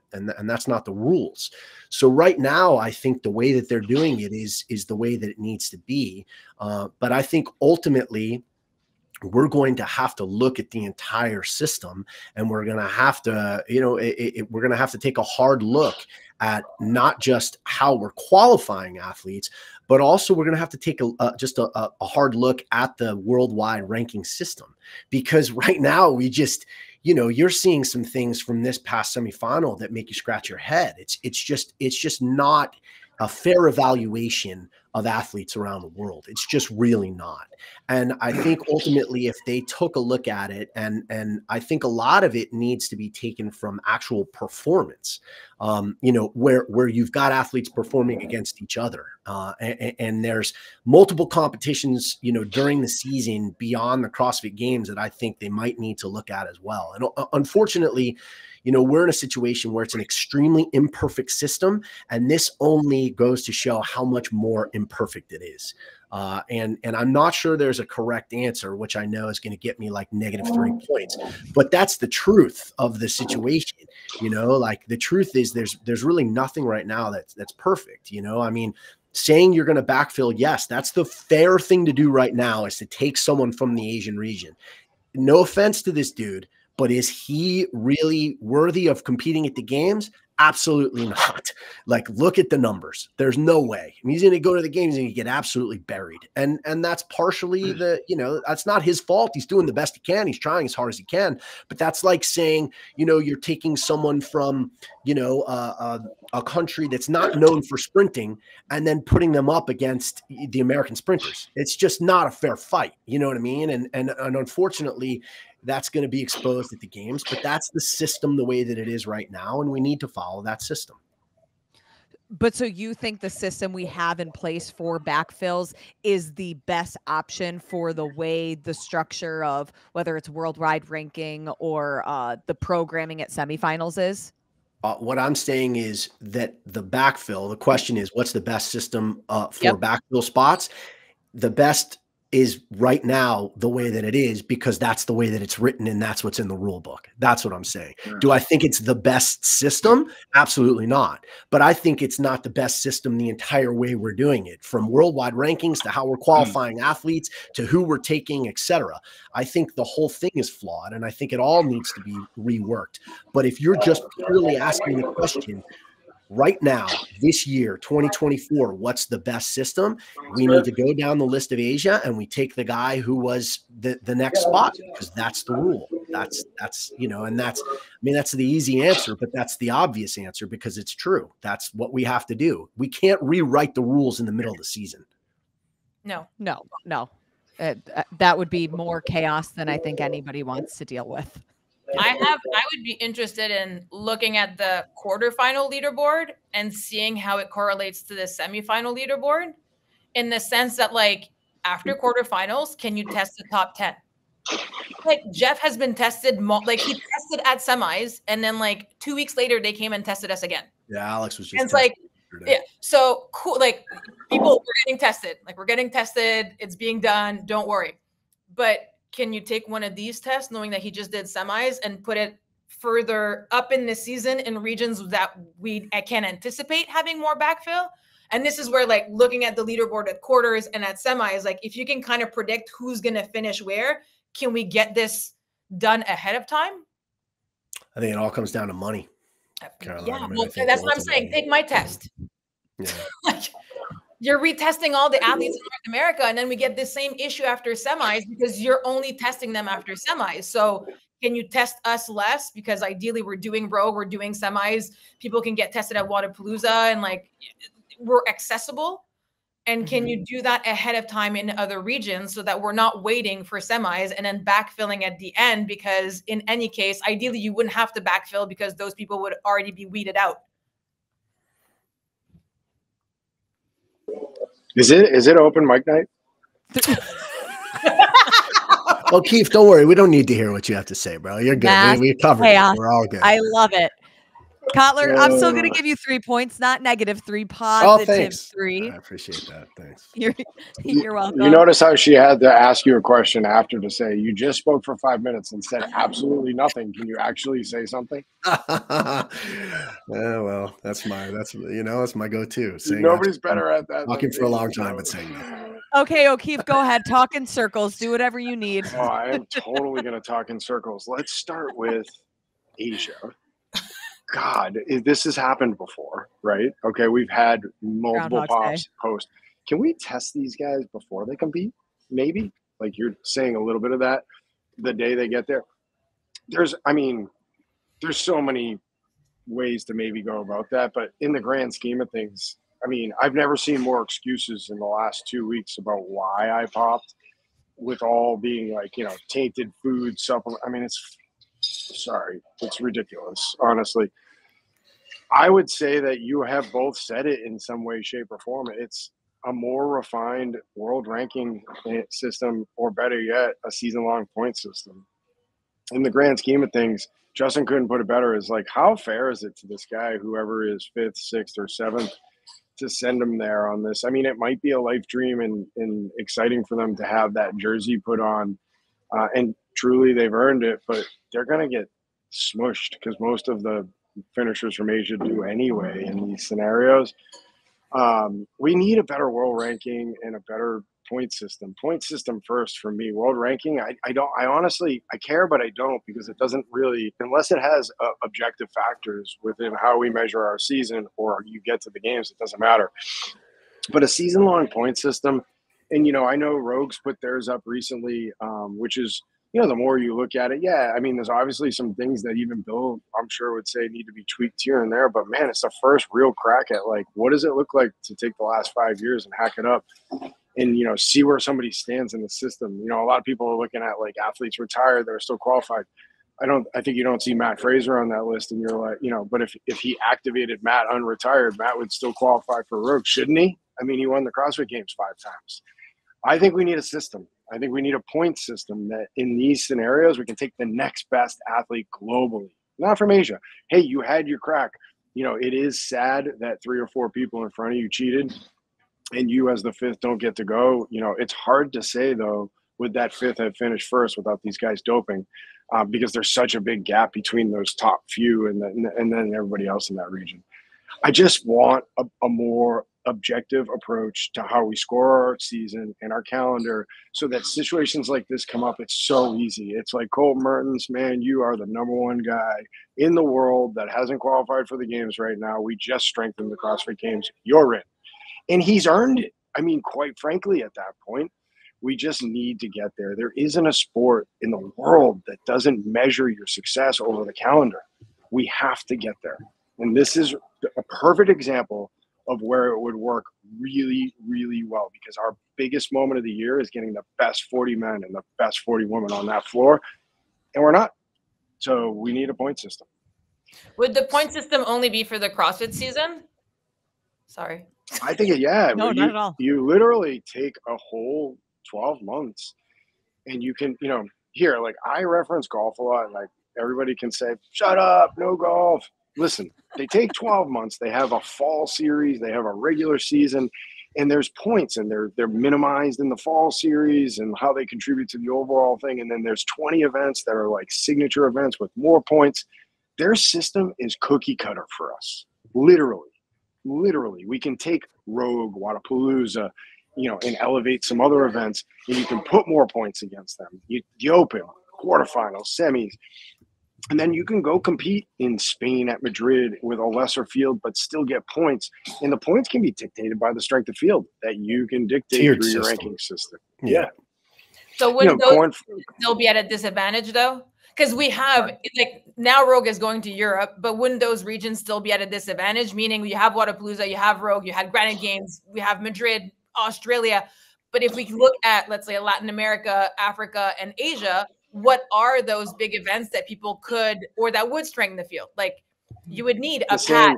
[SPEAKER 3] rules. So right now, I think the way that they're doing it is the way that it needs to be. But I think ultimately we're going to have to look at the entire system, and we're going to have to, we're going to have to take a hard look at not just how we're qualifying athletes, but also we're going to have to take a hard look at the worldwide ranking system, because right now we just, you're seeing some things from this past semifinal that make you scratch your head. It's just not a fair evaluation of athletes around the world. It's just really not. And I think ultimately, if they took a look at it, and I think a lot of it needs to be taken from actual performance, where you've got athletes performing against each other. And there's multiple competitions, during the season beyond the CrossFit Games that I think they might need to look at as well. And unfortunately, we're in a situation where it's an extremely imperfect system, and this only goes to show how much more imperfect it is. And I'm not sure there's a correct answer, which I know is going to get me like -3 points, but that's the truth of the situation. Like the truth is there's really nothing right now that's perfect. I mean, saying you're going to backfill, yes, that's the fair thing to do right now, is to take someone from the Asian region. No offense to this dude, but is he really worthy of competing at the games? Absolutely not. Like, look at the numbers. There's no way. I mean, he's going to go to the games and get absolutely buried. And that's partially that's not his fault. He's doing the best he can. He's trying as hard as he can. But that's like saying, you're taking someone from, a country that's not known for sprinting and then putting them up against the American sprinters. It's just not a fair fight. You know what I mean? And unfortunately, that's going to be exposed at the games, but that's the system the way that it is right now, and we need to follow that system.
[SPEAKER 1] But so you think the system we have in place for backfills is the best option for the way the structure of whether it's worldwide ranking or the programming at semifinals is?
[SPEAKER 3] What I'm saying is that the backfill, the question is, what's the best system for backfill spots? The best is right now the way that it is, because that's the way that it's written and that's what's in the rule book. That's what I'm saying. Do I think it's the best system? Absolutely not. But I think it's not the best system the entire way we're doing it, from worldwide rankings to how we're qualifying athletes to who we're taking, etc. I think the whole thing is flawed, and I think it all needs to be reworked. But if you're just purely asking the question, right now, this year, 2024, what's the best system? We need to go down the list of Asia and we take the guy who was the next spot, because that's the rule. That's and that's, I mean, that's the easy answer, but that's the obvious answer because it's true. That's what we have to do. We can't rewrite the rules in the middle of the season.
[SPEAKER 1] No. That would be more chaos than I think anybody wants to deal with.
[SPEAKER 4] I would be interested in looking at the quarterfinal leaderboard and seeing how it correlates to the semifinal leaderboard, in the sense that, like, after quarterfinals, can you test the top 10? Like, Jeff has been tested, he tested at semis, and then like 2 weeks later, they came and tested us again.
[SPEAKER 3] Yeah, Alex was just.
[SPEAKER 4] And it's like, yeah, so cool. Like, people, we're getting tested. Like, we're getting tested. It's being done. Don't worry. But can you take one of these tests, knowing that he just did semis, and put it further up in the season in regions that I can't anticipate having more backfill? And this is where, like, looking at the leaderboard at quarters and at semis, like, if you can kind of predict who's going to finish where, can we get this done ahead of time?
[SPEAKER 3] I think it all comes down to money. Caroline,
[SPEAKER 4] yeah, well, that's what I'm saying. Take my test.
[SPEAKER 3] Yeah.
[SPEAKER 4] Like, you're retesting all the athletes in North America, and then we get this same issue after semis because you're only testing them after semis. So can you test us less? Because ideally we're doing row, we're doing semis. People can get tested at Wadapalooza, and like, we're accessible. And can you do that ahead of time in other regions so that we're not waiting for semis and then backfilling at the end? Because in any case, ideally you wouldn't have to backfill because those people would already be weeded out.
[SPEAKER 2] Is it open mic night?
[SPEAKER 3] O'Keefe, don't worry. We don't need to hear what you have to say, bro. You're good. We covered it. We're all good.
[SPEAKER 1] I love it. Cotler, I'm still going to give you 3 points, not negative 3, positive 3.
[SPEAKER 3] I appreciate that. Thanks.
[SPEAKER 1] You're welcome.
[SPEAKER 2] You notice how she had to ask you a question after to say, you just spoke for 5 minutes and said absolutely nothing. Can you actually say something?
[SPEAKER 3] Yeah, well, that's my go-to.
[SPEAKER 2] Nobody's better at that.
[SPEAKER 3] Talking for a long time, but saying no.
[SPEAKER 1] Okay, O'Keefe, go ahead. Talk in circles. Do whatever you need.
[SPEAKER 2] Oh, I am totally going to talk in circles. Let's start with Asia. God, this has happened before, right? Okay, we've had multiple pops post. Can we test these guys before they compete? Maybe? Like, you're saying a little bit of that the day they get there. There's so many ways to maybe go about that, but in the grand scheme of things, I mean, I've never seen more excuses in the last 2 weeks about why I popped, with all being like, tainted food, supplement. I mean, it's ridiculous, honestly. I would say that you have both said it in some way, shape, or form. It's a more refined world ranking system, or better yet, a season-long point system. In the grand scheme of things, Justin couldn't put it better. Is like, how fair is it to this guy, whoever is 5th, 6th, or 7th, to send him there on this? I mean, it might be a life dream and exciting for them to have that jersey put on, and truly they've earned it, but they're going to get smushed because most of the finishers from Asia do anyway in these scenarios. We need a better world ranking and a better point system. Point system first for me. World ranking, I honestly care, but I don't, because it doesn't really, unless it has objective factors within how we measure our season or you get to the games, it doesn't matter. But a season-long point system, and I know Rogues put theirs up recently, which is, the more you look at it, yeah, I mean, there's obviously some things that even Bill, I'm sure, would say need to be tweaked here and there. But, man, it's the first real crack at, like, what does it look like to take the last 5 years and hack it up and, see where somebody stands in the system. A lot of people are looking at, like, athletes retired that are still qualified. I think you don't see Matt Fraser on that list, and you're like, but if he activated Matt unretired, Matt would still qualify for Rogue, shouldn't he? I mean, he won the CrossFit Games 5 times. I think we need a system. I think we need a point system that in these scenarios, we can take the next best athlete globally, not from Asia. Hey, you had your crack. It is sad that 3 or 4 people in front of you cheated and you as the 5th don't get to go. It's hard to say, though, would that 5th have finished first without these guys doping, because there's such a big gap between those top few and then everybody else in that region. I just want a more objective approach to how we score our season and our calendar, so that situations like this come up. It's so easy. It's like, Colt Mertens, man, you are the #1 guy in the world that hasn't qualified for the games right now. We just strengthened the CrossFit Games. You're in. And he's earned it. I mean, quite frankly, at that point, We just need to get there. There isn't a sport in the world that doesn't measure your success over the calendar. We have to get there. And this is a perfect example of where it would work really, really well, because our biggest moment of the year is getting the best 40 men and the best 40 women on that floor, and we're not. So we need a point system.
[SPEAKER 4] Would the point system only be for the CrossFit season? Sorry.
[SPEAKER 2] I think, yeah.
[SPEAKER 1] No, not at all.
[SPEAKER 2] You literally take a whole 12 months and you can, here, like I reference golf a lot, and like everybody can say, shut up, no golf. Listen, they take 12 months. They have a fall series. They have a regular season, and there's points, and they're minimized in the fall series and how they contribute to the overall thing. And then there's 20 events that are like signature events with more points. Their system is cookie cutter for us. Literally, we can take Rogue, Wadapalooza, and elevate some other events, and you can put more points against them. The Open, quarterfinals, semis. And then you can go compete in Spain at Madrid with a lesser field, but still get points. And the points can be dictated by the strength of field that you can dictate
[SPEAKER 3] Tiered
[SPEAKER 2] through your
[SPEAKER 3] system.
[SPEAKER 2] ranking system.
[SPEAKER 3] Yeah.
[SPEAKER 4] So wouldn't those still be at a disadvantage though? Because we have like now Rogue is going to Europe, but wouldn't those regions still be at a disadvantage? Meaning you have Wadapalooza, you have Rogue, you had Granite Games, we have Madrid, Australia. But if we look at, let's say, Latin America, Africa, and Asia, what are those big events that people could, or that would strengthen the field? Like you would need a Pat,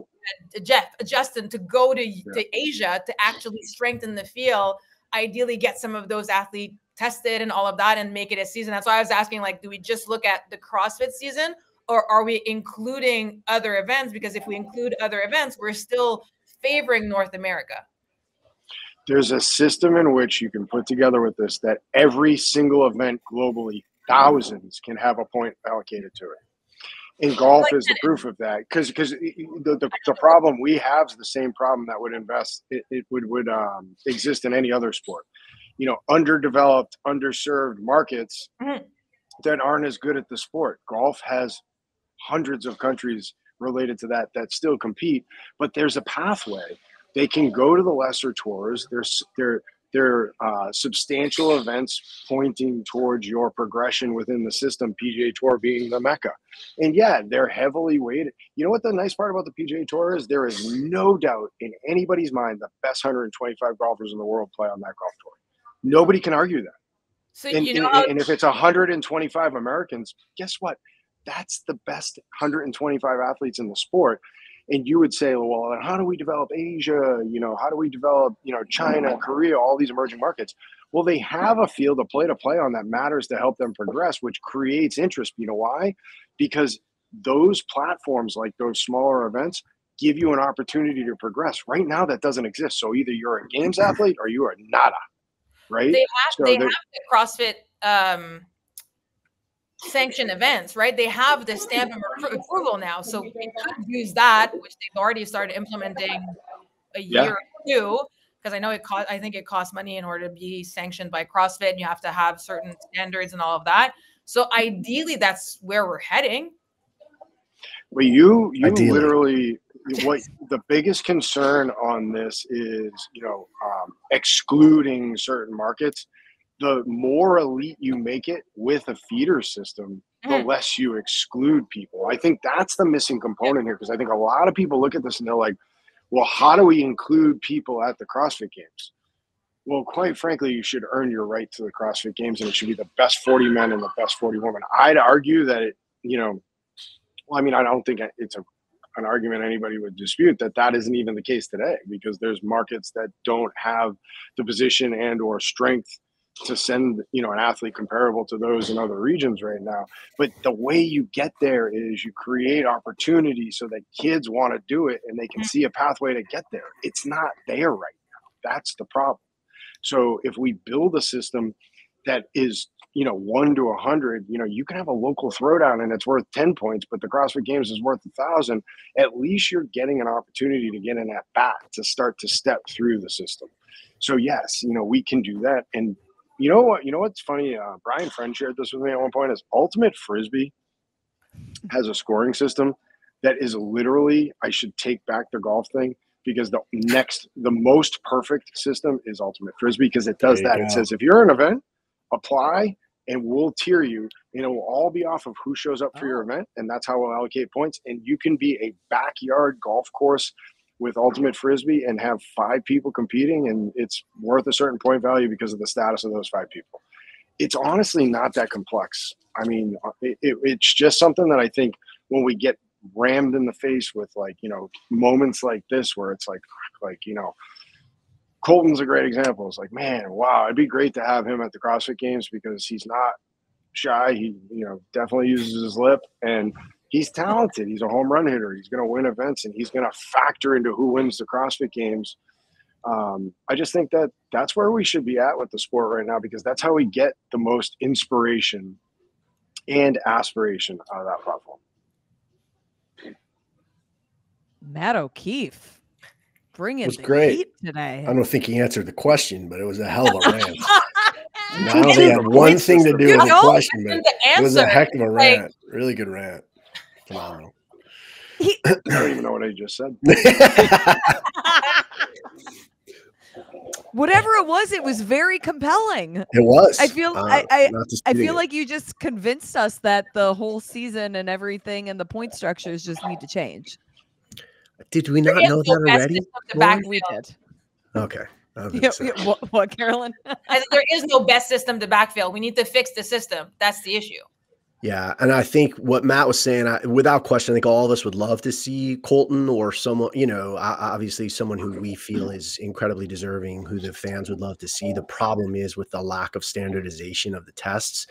[SPEAKER 4] a Jeff, a Justin to go to Asia to actually strengthen the field, ideally get some of those athletes tested and all of that and make it a season. That's why I was asking, like, do we just look at the CrossFit season, or are we including other events? Because if we include other events, we're still favoring North America.
[SPEAKER 2] There's a system in which you can put together with this that every single event globally, thousands, can have a point allocated to it. And golf is the proof of that, because the problem we have is the same problem that would exist in any other sport. Underdeveloped, underserved markets that aren't as good at the sport. Golf has hundreds of countries related to that still compete, but there's a pathway. They can go to the lesser tours. They're substantial events pointing towards your progression within the system, PGA Tour being the mecca. And yeah, they're heavily weighted. You know what the nice part about the PGA Tour is? There is no doubt in anybody's mind the best 125 golfers in the world play on that golf tour. Nobody can argue that. So and if it's 125 Americans, guess what? That's the best 125 athletes in the sport. And you would say, well, how do we develop Asia? How do we develop, China, Korea, all these emerging markets? Well, they have a field of play to play on that matters to help them progress, which creates interest. You know why? Because those platforms, like those smaller events, give you an opportunity to progress. Right now, that doesn't exist. So either you're a games athlete or you are nada, right?
[SPEAKER 4] They have the CrossFit sanctioned events, right? They have the stamp of approval now, so they could use that, which they've already started implementing a year or two. Because I know I think it costs money in order to be sanctioned by CrossFit, and you have to have certain standards and all of that. So ideally, that's where we're heading.
[SPEAKER 2] Well, you literally, what the biggest concern on this is, excluding certain markets. The more elite you make it with a feeder system, the less you exclude people. I think that's the missing component here, because I think a lot of people look at this and they're like, well, how do we include people at the CrossFit Games? Well, quite frankly, you should earn your right to the CrossFit Games, and it should be the best 40 men and the best 40 women. I'd argue that I don't think it's an argument anybody would dispute that isn't even the case today, because there's markets that don't have the position and or strength to send, an athlete comparable to those in other regions right now. But the way you get there is you create opportunity so that kids want to do it and they can see a pathway to get there. It's not there right now. That's the problem. So if we build a system that is, 1 to 100, you can have a local throwdown and it's worth 10 points, but the CrossFit Games is worth 1,000. At least you're getting an opportunity to get in at bat to start to step through the system. So yes, we can do that. And you know what's funny? Brian Friend shared this with me at one point, is Ultimate Frisbee has a scoring system that is literally, I should take back the golf thing, because the most perfect system is Ultimate Frisbee, because it does
[SPEAKER 3] There you
[SPEAKER 2] that. It
[SPEAKER 3] go.
[SPEAKER 2] says if you're an event, apply and we'll tier you, and it will all be off of who shows up for your event, and that's how we'll allocate points. And you can be a backyard golf course with Ultimate Frisbee and have 5 people competing, and it's worth a certain point value because of the status of those 5 people. It's honestly not that complex. I mean, it's just something that I think when we get rammed in the face with, like, you know, moments like this where it's like, you know, Colton's a great example. It's like, man, wow, it'd be great to have him at the CrossFit Games because he's not shy. He, you know, definitely uses his lip, and he's talented. He's a home run hitter. He's going to win events, and he's going to factor into who wins the CrossFit Games. I just think that that's where we should be at with the sport right now, because that's how we get the most inspiration and aspiration out of that platform.
[SPEAKER 1] Matt O'Keefe, bringing
[SPEAKER 3] was
[SPEAKER 1] the
[SPEAKER 3] great.
[SPEAKER 1] heat today.
[SPEAKER 3] I don't think he answered the question, but it was a hell of a rant. I don't think it had one thing to do with the question, but it was a heck of a rant. Really good rant. Phenomenal.
[SPEAKER 2] I don't even know what I just said.
[SPEAKER 1] Whatever it was very compelling.
[SPEAKER 3] It was.
[SPEAKER 1] I feel like you just convinced us that the whole season and everything and the point structures just need to change.
[SPEAKER 3] Did we not know that already?
[SPEAKER 1] We did.
[SPEAKER 3] Okay.
[SPEAKER 1] What, Caroline?
[SPEAKER 4] There is no best system to backfill. We need to fix the system. That's the issue.
[SPEAKER 3] Yeah, and I think what Matt was saying, without question, I think all of us would love to see Colton or someone, you know, obviously someone who we feel is incredibly deserving, who the fans would love to see. The problem is with the lack of standardization of the tests,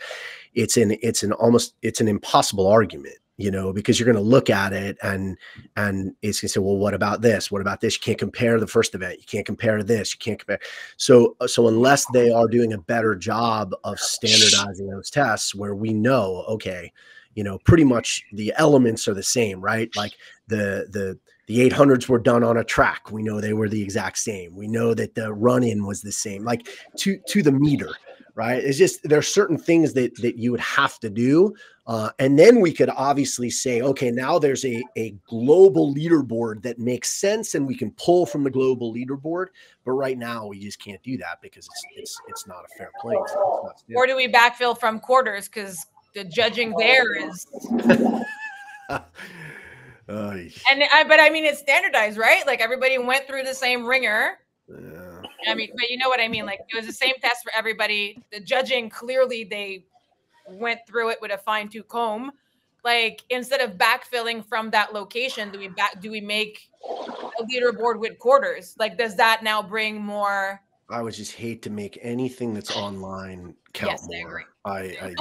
[SPEAKER 3] it's an impossible argument, you know, because you're going to look at it and it's going to say, well, what about this? What about this? You can't compare the first event. You can't compare this. You can't compare. So unless they are doing a better job of standardizing those tests where we know, okay, you know, pretty much the elements are the same, right? Like the 800s were done on a track. We know they were the exact same. We know that the run-in was the same, like to the meter, right? It's just, there are certain things that you would have to do. And then we could obviously say, okay, now there's a global leaderboard that makes sense and we can pull from the global leaderboard. But right now we just can't do that because it's not a fair playing field.
[SPEAKER 4] Or do we backfill from quarters? Because the judging there is. But I mean, it's standardized, right? Like everybody went through the same ringer.
[SPEAKER 3] Yeah.
[SPEAKER 4] I mean, but you know what I mean? Like it was the same test for everybody. The judging, clearly they went through it with a fine-tooth comb. Like instead of backfilling from that location, do we make a leaderboard with quarters? Like, does that now bring more?
[SPEAKER 3] I would just hate to make anything that's online count more.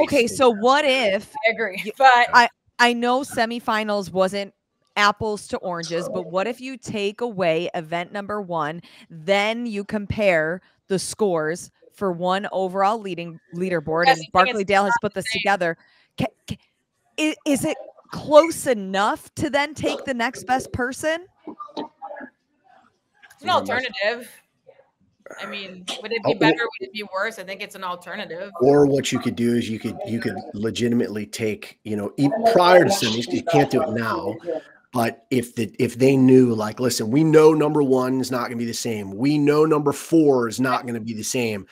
[SPEAKER 1] Okay, so what if?
[SPEAKER 4] I agree, but
[SPEAKER 1] I know semifinals wasn't apples to oranges, but what if you take away event number 1, then you compare the scores for one overall leaderboard, and Barkley Dale has put this together. Is it close enough to then take the next best person?
[SPEAKER 4] It's an alternative. I mean, would it be better? Would it be worse? I think it's an alternative.
[SPEAKER 3] Or what you could do is you could legitimately take, you know, prior to semis, you can't do it now. But if they knew, like, listen, we know number 1 is not going to be the same. We know number 4 is not going to be the same.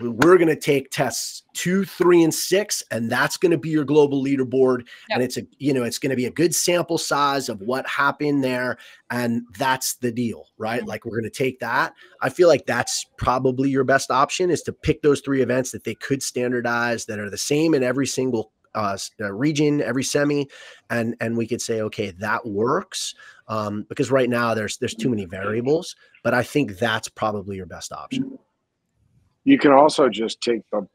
[SPEAKER 3] We're going to take tests 2, 3, and 6, and that's going to be your global leaderboard. Yep. And it's going to be a good sample size of what happened there. And that's the deal, right? Like we're going to take that. I feel like that's probably your best option, is to pick those 3 events that they could standardize, that are the same in every single region, every semi, and we could say, okay, that works, because right now there's too many variables. But I think that's probably your best option.
[SPEAKER 2] You can also just take the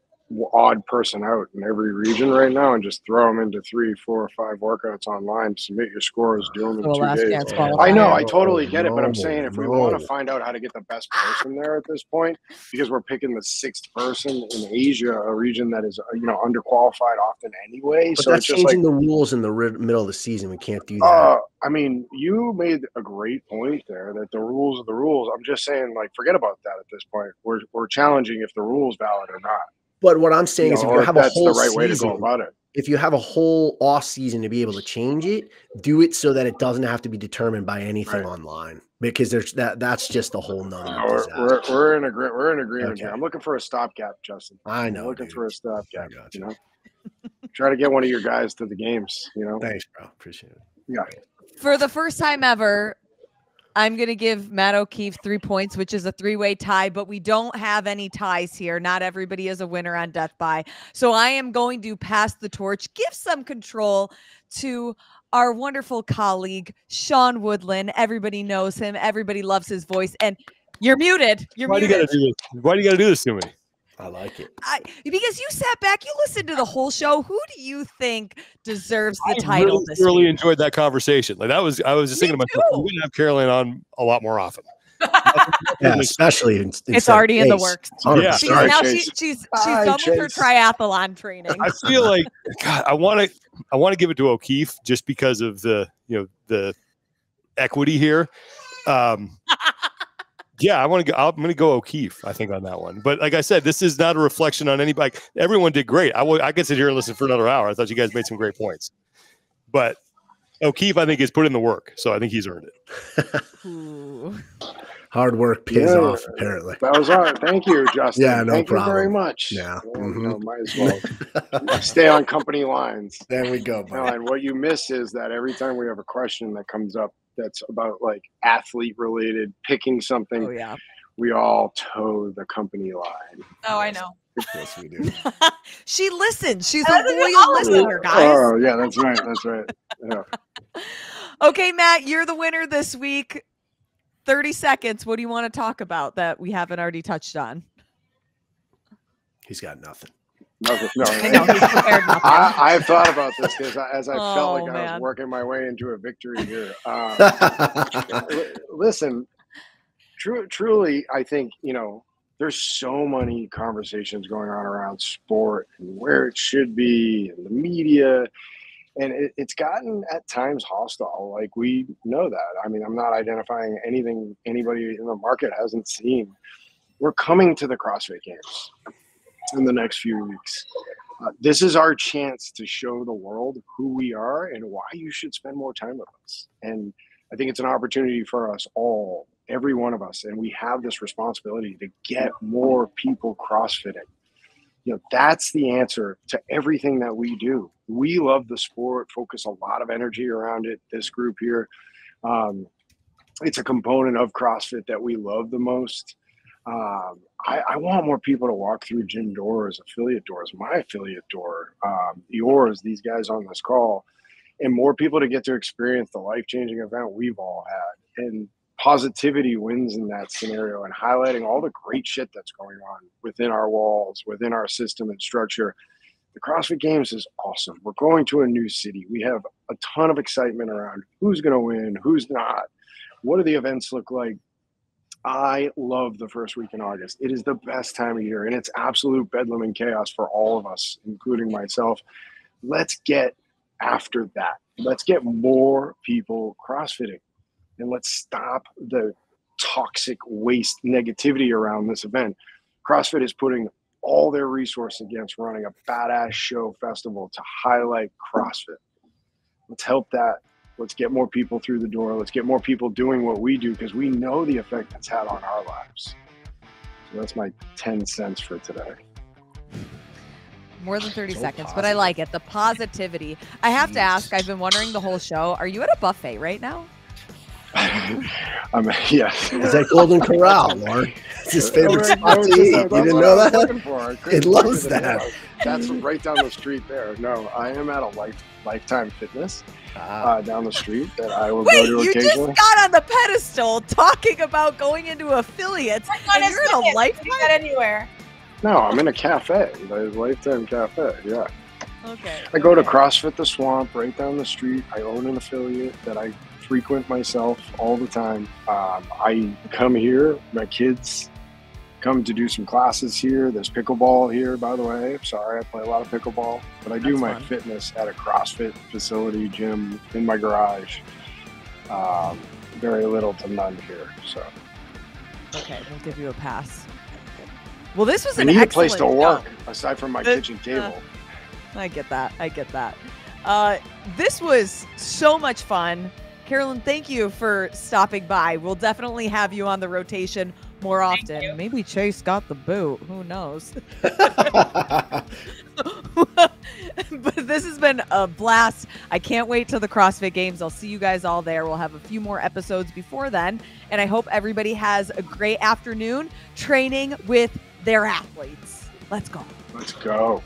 [SPEAKER 2] odd person out in every region right now and just throw them into 3, 4, 5 workouts online, submit your scores, do them in 2 days. I know, I totally get it, but I'm saying if we want to find out how to get the best person there at this point, because we're picking the 6th person in Asia, a region that is, you know, underqualified often anyway.
[SPEAKER 3] But
[SPEAKER 2] so
[SPEAKER 3] that's
[SPEAKER 2] it's just
[SPEAKER 3] changing the rules in the middle of the season. We can't do that.
[SPEAKER 2] I mean, you made a great point there that the rules are the rules. I'm just saying, like, forget about that at this point. We're challenging if the rule's valid or not.
[SPEAKER 3] But what I'm saying is, if you have a
[SPEAKER 2] that's
[SPEAKER 3] whole
[SPEAKER 2] the right way to
[SPEAKER 3] season,
[SPEAKER 2] go about it.
[SPEAKER 3] if you have a whole off season to be able to change it, do it so that it doesn't have to be determined by anything online, because that's just a whole nother disaster.
[SPEAKER 2] We're in agreement here.
[SPEAKER 3] Okay.
[SPEAKER 2] I'm looking for a stopgap, Justin.
[SPEAKER 3] I know,
[SPEAKER 2] I'm looking
[SPEAKER 3] dude.
[SPEAKER 2] for a stopgap.
[SPEAKER 3] I got you.
[SPEAKER 2] You know, try to get one of your guys to the games. You know,
[SPEAKER 3] Thanks, bro. Appreciate it.
[SPEAKER 2] yeah.
[SPEAKER 1] For the first time ever, I'm going to give Matt O'Keefe 3 points, which is a 3-way tie, but we don't have any ties here. Not everybody is a winner on Death By. So I am going to pass the torch, give some control to our wonderful colleague, Sean Woodland. Everybody knows him. Everybody loves his voice. And you're muted.
[SPEAKER 6] Why do you got to do this? Why do you got to do this to me?
[SPEAKER 3] I like it.
[SPEAKER 1] Because you sat back, you listened to the whole show. Who do you think deserves the
[SPEAKER 6] I
[SPEAKER 1] title this
[SPEAKER 6] really
[SPEAKER 1] week?
[SPEAKER 6] enjoyed that conversation. Like I was just thinking to myself, we wouldn't have Caroline on a lot more often.
[SPEAKER 3] Yeah, especially in
[SPEAKER 1] it's already in the works.
[SPEAKER 6] Yeah.
[SPEAKER 1] Now she's done with her triathlon training.
[SPEAKER 6] I feel like, God, I want to give it to O'Keefe just because of the equity here. Yeah, I'm going to go O'Keefe, I think, on that one. But like I said, this is not a reflection on anybody. Everyone did great. I could sit here and listen for another hour. I thought you guys made some great points. But O'Keefe, I think, has put in the work. So I think he's earned it.
[SPEAKER 3] Hard work pays off, apparently.
[SPEAKER 2] That was all right. Thank you, Justin.
[SPEAKER 3] Yeah, no
[SPEAKER 2] Thank
[SPEAKER 3] problem.
[SPEAKER 2] you very much.
[SPEAKER 3] Yeah.
[SPEAKER 2] Might as well stay on company lines.
[SPEAKER 3] There we go, buddy.
[SPEAKER 2] And what you miss is that every time we have a question that comes up that's about like athlete related, picking something, we all toe the company line.
[SPEAKER 4] Oh, I know.
[SPEAKER 3] Yes, we do.
[SPEAKER 1] She listens. She's a loyal listener, guys.
[SPEAKER 2] Oh, yeah, that's right. That's right. Yeah.
[SPEAKER 1] Okay, Matt, you're the winner this week. 30 seconds. What do you want to talk about that we haven't already touched on?
[SPEAKER 3] He's got nothing.
[SPEAKER 2] Nothing. No,
[SPEAKER 1] I know, he's prepared nothing.
[SPEAKER 2] I've thought about this because as I felt like I was
[SPEAKER 1] man.
[SPEAKER 2] working my way into a victory here. Listen, truly, I think, there's so many conversations going on around sport and where it should be and the media. And it's gotten at times hostile. Like, we know that. I mean, I'm not identifying anything anybody in the market hasn't seen. We're coming to the CrossFit Games in the next few weeks. This is our chance to show the world who we are and why you should spend more time with us. And I think it's an opportunity for us all, every one of us. And we have this responsibility to get more people CrossFitting. That's the answer to everything that we do. We love the sport, focus a lot of energy around it. This group here, it's a component of CrossFit that we love the most. I want more people to walk through gym doors, affiliate doors, my affiliate door, yours, these guys on this call, and more people to get to experience the life-changing event we've all had. And positivity wins in that scenario, and highlighting all the great shit that's going on within our walls, within our system and structure. The CrossFit Games is awesome. We're going to a new city. We have a ton of excitement around who's going to win, who's not. What do the events look like? I love the first week in August. It is the best time of year, and it's absolute bedlam and chaos for all of us, including myself. Let's get after that. Let's get more people CrossFitting. And let's stop the toxic waste negativity around this event. CrossFit is putting all their resources against running a badass show festival to highlight CrossFit. Let's help that. Let's get more people through the door. Let's get more people doing what we do, because we know the effect it's had on our lives. So that's my 10 cents for today.
[SPEAKER 1] More than 30 seconds, but I like it. The positivity. I have to ask, I've been wondering the whole show, are you at a buffet right now?
[SPEAKER 2] Yes.
[SPEAKER 3] It's at Golden Corral, Lauren. It's his favorite spot to eat. You didn't know that? It loves that.
[SPEAKER 2] That's right down the street there. No, I am at a Lifetime Fitness down the street that I will go to occasionally. Wait, you
[SPEAKER 1] just got on the pedestal talking about going into affiliates, and you're in a Lifetime?
[SPEAKER 4] Not anywhere.
[SPEAKER 2] No, I'm in a cafe. The Lifetime Cafe, yeah.
[SPEAKER 1] Okay.
[SPEAKER 2] I go to CrossFit The Swamp right down the street. I own an affiliate that I frequent myself all the time. I come here. My kids come to do some classes here. There's pickleball here, by the way. Sorry, I play a lot of pickleball, but I do my fitness at a CrossFit facility gym in my garage. Very little to none here. So.
[SPEAKER 1] Okay, we'll give you a pass. Well, this was
[SPEAKER 2] I
[SPEAKER 1] an
[SPEAKER 2] need
[SPEAKER 1] excellent
[SPEAKER 2] a place to work.
[SPEAKER 1] show.
[SPEAKER 2] aside from my kitchen table.
[SPEAKER 1] I get that. I get that. This was so much fun. Caroline, thank you for stopping by. We'll definitely have you on the rotation more often. Maybe Chase got the boot. Who knows? But this has been a blast. I can't wait till the CrossFit Games. I'll see you guys all there. We'll have a few more episodes before then. And I hope everybody has a great afternoon training with their athletes. Let's go.
[SPEAKER 2] Let's go.